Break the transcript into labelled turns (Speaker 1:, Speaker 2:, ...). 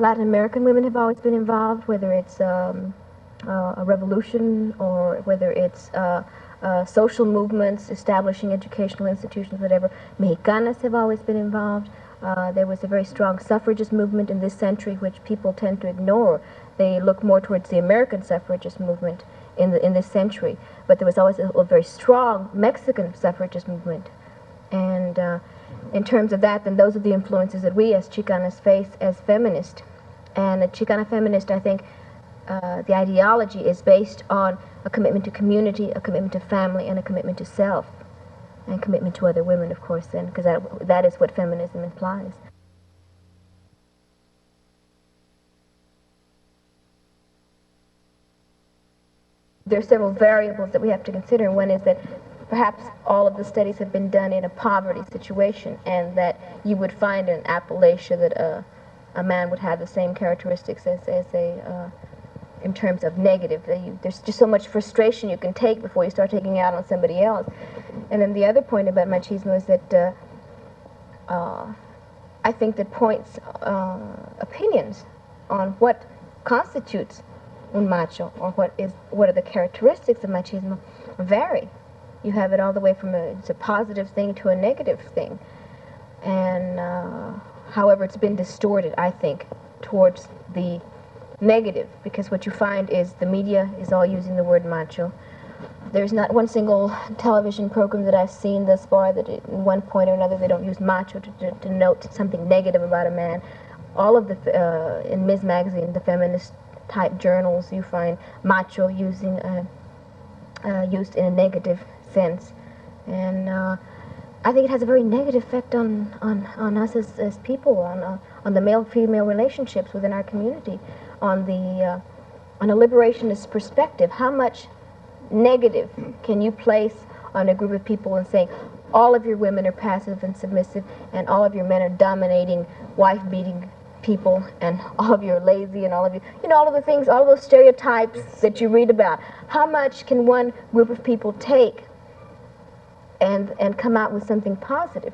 Speaker 1: Latin American women have always been involved, whether it's a revolution or whether it's social movements, establishing educational institutions, whatever. Mexicanas have always been involved. There was a very strong suffragist movement in this century, which people tend to ignore. They look more towards the American suffragist movement in this century. But there was always a very strong Mexican suffragist movement. And in terms of that, then those are the influences that we as Chicanas face as feminists. And a Chicana feminist, I think, the ideology is based on a commitment to community, a commitment to family, and a commitment to self, and commitment to other women, of course, then, because that is what feminism implies. There are several variables that we have to consider. One is that perhaps all of the studies have been done in a poverty situation, and that you would find in Appalachia that a man would have the same characteristics as a in terms of negative. There's just so much frustration you can take before you start taking it out on somebody else. And then the other point about machismo is that I think that points, opinions on what constitutes un macho, or what are the characteristics of machismo, vary. You have it all the way from it's a positive thing to a negative thing. And however, it's been distorted, I think, towards the negative, because what you find is the media is all using the word macho. There's not one single television program that I've seen thus far that at one point or another they don't use macho to denote something negative about a man. All of the, in Ms. Magazine, the feminist type journals, you find macho used in a negative sense. And I think it has a very negative effect on us as people, on the male-female relationships within our community, on a liberationist perspective. How much negative can you place on a group of people and saying all of your women are passive and submissive, and all of your men are dominating, wife-beating people, and all of you are lazy, and all of you, all of the things, all of those stereotypes that you read about. How much can one group of people take and come out with something positive?